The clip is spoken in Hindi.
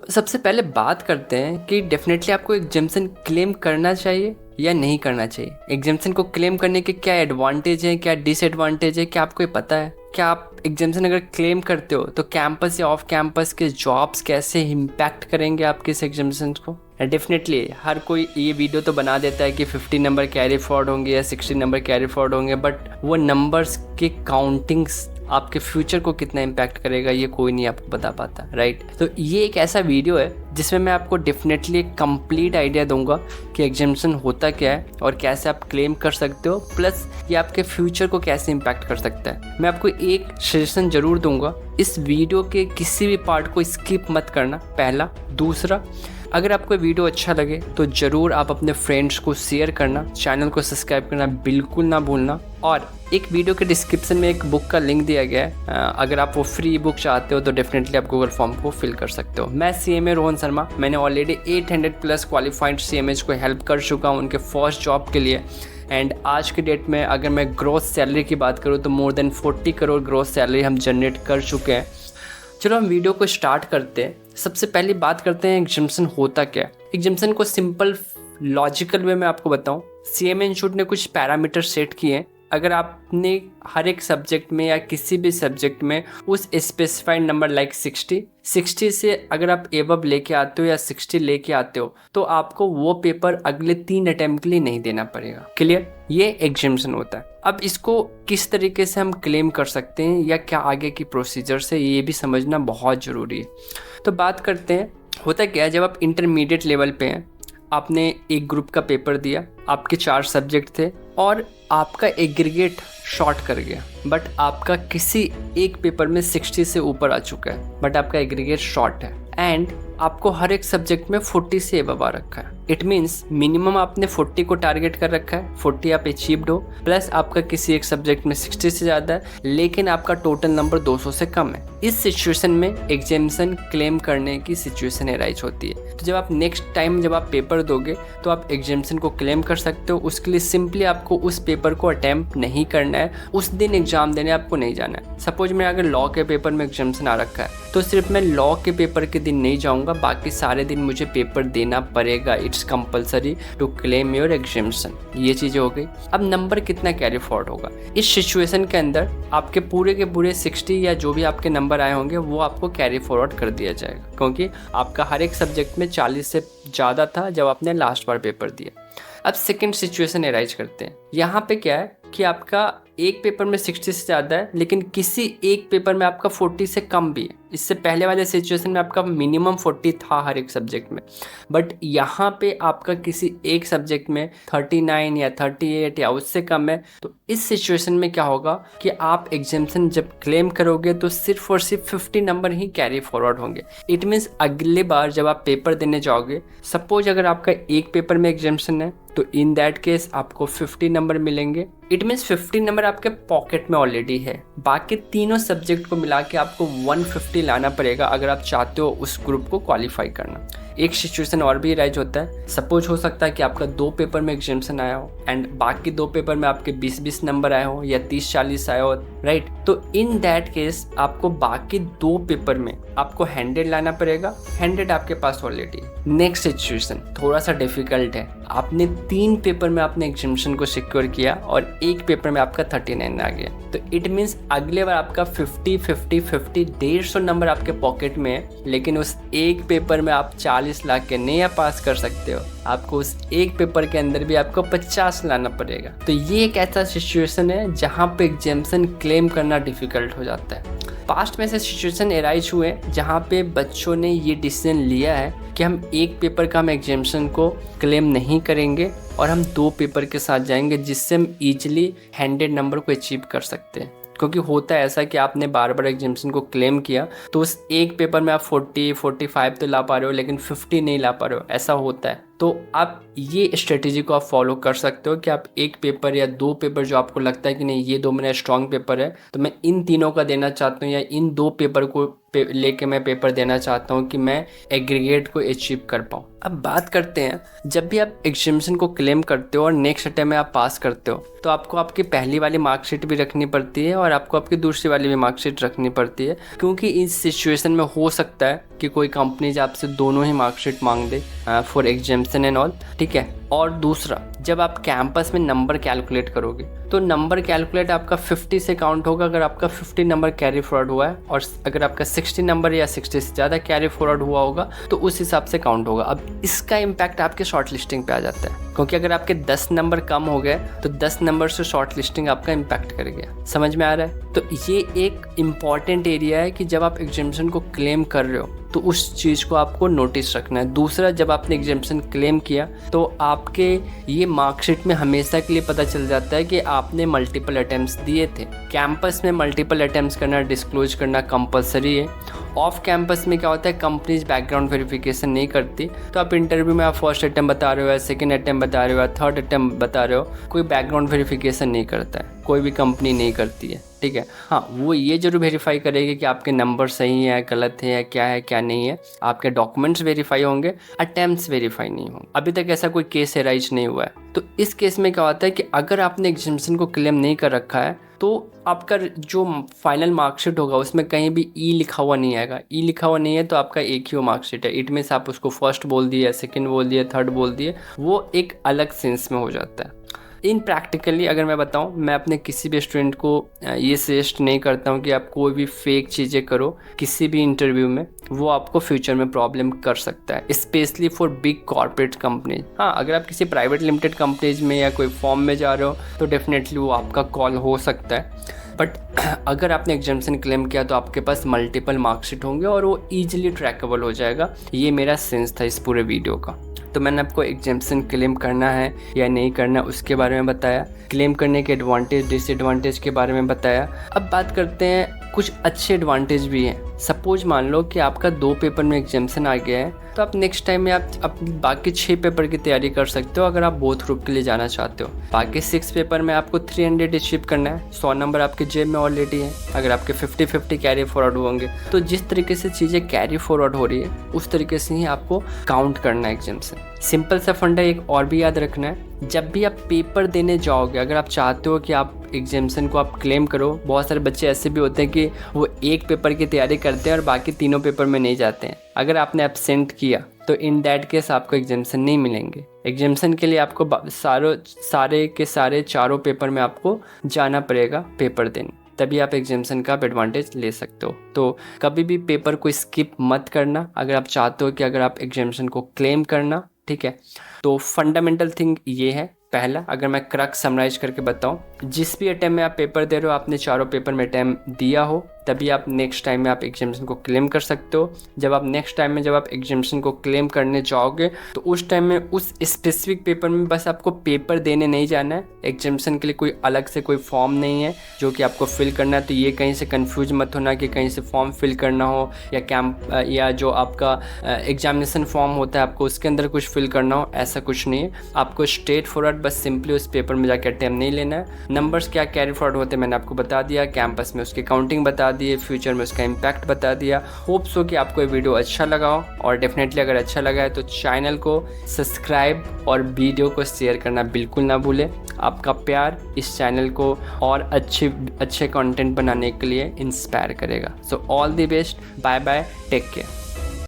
सबसे पहले बात करते हैं कि डेफिनेटली आपको एग्जाम्शन क्लेम करना चाहिए या नहीं करना चाहिए। एग्जाम्शन को क्लेम करने के क्या एडवांटेज है, क्या डिसएडवांटेज है, क्या आपको ये पता है? क्या आप एग्जाम्शन अगर क्लेम करते हो तो कैंपस या ऑफ कैंपस के जॉब्स कैसे इम्पैक्ट करेंगे आपके इस एग्जाम्शन को? डेफिनेटली हर कोई ये वीडियो तो बना देता है कि 50 नंबर कैरी फॉरवर्ड होंगे या 60 नंबर कैरी फॉरवर्ड होंगे, बट वो नंबर्स के काउंटिंग्स आपके फ्यूचर को कितना इम्पैक्ट करेगा ये कोई नहीं आपको बता पाता, राइट? तो ये एक ऐसा वीडियो है जिसमें मैं आपको डेफिनेटली एक कंप्लीट आइडिया दूंगा कि एग्जाम्शन होता क्या है और कैसे आप क्लेम कर सकते हो, प्लस ये आपके फ्यूचर को कैसे इम्पैक्ट कर सकता है। मैं आपको एक सजेशन जरूर दूंगा, इस वीडियो के किसी भी पार्ट को स्किप मत करना, पहला। दूसरा, अगर आपको वीडियो अच्छा लगे तो ज़रूर आप अपने फ्रेंड्स को शेयर करना, चैनल को सब्सक्राइब करना बिल्कुल ना भूलना। और एक वीडियो के डिस्क्रिप्शन में एक बुक का लिंक दिया गया है, अगर आप वो फ्री बुक चाहते हो तो डेफिनेटली आप गूगल फॉर्म को फिल कर सकते हो। मैं CMA रोहन शर्मा, मैंने ऑलरेडी 800+ क्वालिफाइड CMAs को हेल्प कर चुका हूँ उनके फर्स्ट जॉब के लिए। एंड आज के डेट में अगर मैं ग्रोथ सैलरी की बात करूँ तो more than 40 crore growth salary हम जनरेट कर चुके हैं। चलो हम वीडियो को स्टार्ट करते हैं। सबसे पहले बात करते हैं एग्जाम्शन होता क्या है। एग्जाम्शन को सिंपल लॉजिकल वे में आपको बताऊं, CMA इंस्टीट्यूट ने कुछ पैरामीटर सेट किए हैं। अगर आपने हर एक सब्जेक्ट में या किसी भी सब्जेक्ट में उस स्पेसिफाइड नंबर लाइक 60 से अगर आप एबव लेके आते हो या 60 लेके आते हो तो आपको वो पेपर अगले 3 अटेम्प्ट के लिए नहीं देना पड़ेगा। क्लियर? ये एग्जाम्शन होता है। अब इसको किस तरीके से हम क्लेम कर सकते हैं या क्या आगे की प्रोसीजर से, ये भी समझना बहुत ज़रूरी है। तो बात करते हैं होता क्या है। जब आप इंटरमीडिएट लेवल पे हैं, आपने एक ग्रुप का पेपर दिया, आपके 4 सब्जेक्ट थे और आपका एग्रीगेट शॉर्ट कर गया, बट आपका किसी एक पेपर में 60 से ऊपर आ चुका है, बट आपका एग्रीगेट शॉर्ट है एंड आपको हर एक सब्जेक्ट में 40 से एबव आ रखा है। इट मीन्स मिनिमम आपने 40 को टारगेट कर रखा है, 40 आप अचीव्ड हो, प्लस आपका किसी एक सब्जेक्ट में 60 से ज़्यादा है लेकिन आपका टोटल नंबर 200 से कम है। इस सिचुएशन में एग्जाम्शन क्लेम करने की सिचुएशन अराइज होती है। तो जब आप नेक्स्ट टाइम जब आप पेपर दोगे तो आप एग्जाम्शन को क्लेम कर सकते हो। उसके लिए सिंपली आपको उस पेपर को अटैम्प्ट नहीं करना है, उस दिन एग्जाम देने आपको नहीं जाना है। सपोज मैं अगर लॉ के पेपर में एग्जाम्शन आ रखा है तो सिर्फ मैं लॉ के पेपर के दिन नहीं जाऊँगा, बाकी सारे दिन मुझे पेपर देना पड़ेगा। It's compulsory to claim your exemption. ये चीज़ें हो गई। अब नंबर कितना कैरी फॉरवर्ड होगा इस सिचुएशन के अंदर, आपके पूरे के पूरे 60 या जो भी आपके नंबर आए होंगे वो आपको कैरी फॉरवर्ड कर दिया जाएगा, क्योंकि आपका हर एक सब्जेक्ट में 40 से ज़्यादा था जब आपने लास्ट बार पेपर दिया। अब सेकेंड सिचुएशन एराइज करते हैं। यहाँ पे क्या है कि आपका एक पेपर में 60 से ज़्यादा है लेकिन किसी एक पेपर में आपका 40 से कम भी है। इससे पहले वाले सिचुएशन में आपका मिनिमम 40 था हर एक सब्जेक्ट में, बट यहाँ पे आपका किसी एक सब्जेक्ट में 39 या 38 या उससे कम है। तो इस सिचुएशन में क्या होगा कि आप एग्जाम्शन जब क्लेम करोगे तो सिर्फ और सिर्फ 50 नंबर ही कैरी फॉरवर्ड होंगे। इट मीन्स अगले बार जब आप पेपर देने जाओगे, सपोज अगर आपका एक पेपर में एग्जाम्शन है तो इन दैट केस आपको 50 नंबर मिलेंगे। इट मीन्स 50 नंबर आपके पॉकेट में ऑलरेडी है। बाकी तीनों सब्जेक्ट को मिला के आपको 150 लाना पड़ेगा अगर आप चाहते हो उस ग्रुप को क्वालिफाई करना। एक सिचुएशन और भी राइज होता है। सपोज हो सकता है कि आपका 2 पेपर में एग्जाम्शन आया हो एंड बाकी 2 पेपर में आपके 20-20 नंबर आए हो या 30-40 आए हो, राइट? तो इन दैट केस आपको बाकी 2 पेपर में आपको 100 लाना पड़ेगा। 100 आपके पास ऑलरेडी। नेक्स्ट सिचुएशन थोड़ा सा डिफिकल्ट है। आपने 3 पेपर में आपने एग्जाम्शन को सिक्योर किया और एक पेपर में आपका 39 आ गया। तो इट मीन्स अगले बार आपका 50 नंबर आपके पॉकेट में है, लेकिन उस एक पेपर में आप 40 लाख के नहीं पास कर सकते हो। आपको उस एक पेपर के अंदर भी आपको 50 लाना पड़ेगा। तो ये एक ऐसा सिचुएशन है जहाँ पे एग्जाम्शन क्लेम करना डिफिकल्ट हो जाता है। पास्ट में से सिचुएशन एराइज हुए जहाँ पे बच्चों ने ये डिसीजन लिया है कि हम एक पेपर का हम एग्जाम्शन को क्लेम नहीं करेंगे और हम 2 पेपर के साथ जाएंगे, जिससे हम ईजिली 100 नंबर को अचीव कर सकते हैं। क्योंकि होता है ऐसा कि आपने बार बार एग्जाम्शन को क्लेम किया तो उस एक पेपर में आप 40-45 तो ला पा रहे हो लेकिन 50 नहीं ला पा रहे हो, ऐसा होता है। तो आप ये स्ट्रेटेजी को आप फॉलो कर सकते हो कि आप एक पेपर या 2 पेपर जो आपको लगता है कि नहीं ये 2 मेरा स्ट्रॉन्ग पेपर है तो मैं इन तीनों का देना चाहता हूँ या इन 2 पेपर को लेके मैं पेपर देना चाहता हूँ कि मैं एग्रीगेट को अचीव कर पाऊँ। अब बात करते हैं, जब भी आप एग्जाम्शन को क्लेम करते हो और नेक्स्ट अटेम्प्ट में आप पास करते हो तो आपको आपकी पहली वाली मार्कशीट भी रखनी पड़ती है और आपको आपकी दूसरी वाली भी मार्कशीट रखनी पड़ती है, क्योंकि इस सिचुएशन में हो सकता है कि कोई कंपनीज आपसे दोनों ही मार्कशीट मांग दे फॉर एग्जाम्सन एंड ऑल, ठीक है। और दूसरा, जब आप कैंपस में नंबर कैलकुलेट करोगे तो नंबर कैलकुलेट आपका 50 से काउंट होगा अगर आपका 50 नंबर कैरी फॉरवर्ड हुआ है, और अगर आपका 60 नंबर या 60 से ज़्यादा कैरी फॉरवर्ड हुआ होगा तो उस हिसाब से काउंट होगा। अब इसका इम्पैक्ट आपके शॉर्ट लिस्टिंग पे आ जाता है, क्योंकि अगर आपके 10 नंबर कम हो गए तो 10 नंबर से शॉर्ट लिस्टिंग आपका इम्पैक्ट कर गया। समझ में आ रहा है? तो ये एक इम्पॉर्टेंट एरिया है कि जब आप एग्जाम्शन को क्लेम कर रहे हो तो उस चीज़ को आपको नोटिस रखना है। दूसरा, जब आपने एग्जाम्शन क्लेम किया तो आपके ये मार्कशीट में हमेशा के लिए पता चल जाता है कि आपने मल्टीपल अटेम्प्ट्स दिए थे। कैंपस में मल्टीपल अटेम्प्ट्स करना, डिस्क्लोज करना कंपलसरी है। ऑफ कैंपस में क्या होता है, कंपनीज बैकग्राउंड वेरिफिकेशन नहीं करती, तो आप इंटरव्यू में आप फर्स्ट अटेम्प्ट बता रहे हो या सेकंड अटेम्प्ट बता रहे हो या थर्ड अटेम्प्ट बता रहे हो, कोई बैकग्राउंड वेरिफिकेशन नहीं करता है, कोई भी कंपनी नहीं करती है, ठीक है। हाँ, वो ये जरूर वेरीफाई करेगी कि आपके नंबर सही है, गलत है क्या नहीं है, आपके डॉक्यूमेंट्स वेरीफाई होंगे, अटेम्प्ट्स वेरीफाई नहीं होंगे। अभी तक ऐसा कोई केस एराइज नहीं हुआ है। तो इस केस में क्या होता है कि अगर आपने एग्जाम्शन को क्लेम नहीं कर रखा है तो आपका जो फाइनल मार्कशीट होगा उसमें कहीं भी ई लिखा हुआ नहीं आएगा। ई लिखा हुआ नहीं है तो आपका एक ही वो मार्कशीट है। इट मीन्स आप उसको फर्स्ट बोल दिए, सेकंड बोल दिए, थर्ड बोल दिए, वो एक अलग सेंस में हो जाता है। इन प्रैक्टिकली अगर मैं बताऊं, मैं अपने किसी भी स्टूडेंट को ये सजेस्ट नहीं करता हूं कि आप कोई भी फेक चीज़ें करो किसी भी इंटरव्यू में, वो आपको फ्यूचर में प्रॉब्लम कर सकता है, specially for big corporate companies. हाँ, अगर आप किसी प्राइवेट लिमिटेड कंपनीज में या कोई फॉर्म में जा रहे हो तो डेफिनेटली वो आपका कॉल हो सकता है, बट अगर आपने एग्जाम्शन क्लेम किया तो आपके पास मल्टीपल मार्कशीट होंगे और वो ईजिली ट्रैकेबल हो जाएगा। ये मेरा सेंस था इस पूरे वीडियो का। तो मैंने आपको एग्जाम्शन क्लेम करना है या नहीं करना उसके बारे में बताया, क्लेम करने के एडवांटेज डिसएडवांटेज के बारे में बताया। अब बात करते हैं, कुछ अच्छे एडवांटेज भी हैं। सपोज मान लो कि आपका 2 पेपर में एग्जाम्शन आ गया है, तो आप नेक्स्ट टाइम में आप अपनी बाकी 6 पेपर की तैयारी कर सकते हो अगर आप बोथ ग्रुप के लिए जाना चाहते हो। बाकी 6 पेपर में आपको 300 अचीव करना है, 100 नंबर आपके जेब में ऑलरेडी है। अगर आपके 50-50 कैरी फॉरवर्ड होंगे तो जिस तरीके से चीज़ें कैरी फॉरवर्ड हो रही है उस तरीके से ही आपको काउंट करना है एग्जाम्शन। सिंपल सा फंडा एक और भी याद रखना है, जब भी आप पेपर देने जाओगे, अगर आप चाहते हो कि आप एग्जाम्शन को आप क्लेम करो, बहुत सारे बच्चे ऐसे भी होते हैं कि वो एक पेपर की तैयारी करते हैं और बाकी तीनों पेपर में नहीं जाते हैं। अगर आपने एब्सेंट किया तो इन दैट केस आपको एग्जाम्शन नहीं मिलेंगे। एग्जाम्शन के लिए आपको सारे के सारे चारों पेपर में आपको जाना पड़ेगा पेपर देने, तभी आप एग्जाम्शन का एडवांटेज ले सकते हो। तो कभी भी पेपर को स्किप मत करना अगर आप चाहते हो कि अगर आप एग्जाम्शन को क्लेम करना, ठीक है। तो फंडामेंटल थिंग ये है। पहला, अगर मैं क्रक्स समराइज करके बताऊं, जिस भी अटेम्प्ट में आप पेपर दे रहे हो आपने चारों पेपर में अटेम्प्ट दिया हो, तभी आप नेक्स्ट टाइम में आप एग्जाम्शन को क्लेम कर सकते हो। जब आप नेक्स्ट टाइम में जब आप एग्जाम्शन को क्लेम करने जाओगे तो उस टाइम में उस स्पेसिफिक पेपर में बस आपको पेपर देने नहीं जाना है। एग्जाम्शन के लिए कोई अलग से कोई फॉर्म नहीं है जो कि आपको फिल करना है। तो ये कहीं से कंफ्यूज मत होना कि कहीं से फॉर्म फिल करना हो या जो आपका एग्जामिनेशन फॉर्म होता है आपको उसके अंदर कुछ फिल करना हो, ऐसा कुछ नहीं है। आपको स्ट्रेट फॉरवर्ड बस सिंपली उस पेपर में जाकर अटेम्प्ट नहीं लेना है। नंबर्स क्या कैरी फॉरवर्ड होते हैं मैंने आपको बता दिया, कैंपस में उसकी काउंटिंग बता दिए, फ्यूचर में उसका इम्पैक्ट बता दिया। होप सो कि आपको ये वीडियो अच्छा लगा हो, और डेफिनेटली अगर अच्छा लगा है तो चैनल को सब्सक्राइब और वीडियो को शेयर करना बिल्कुल ना भूलें। आपका प्यार इस चैनल को और अच्छे कंटेंट बनाने के लिए इंस्पायर करेगा। So all the best, bye bye, take care.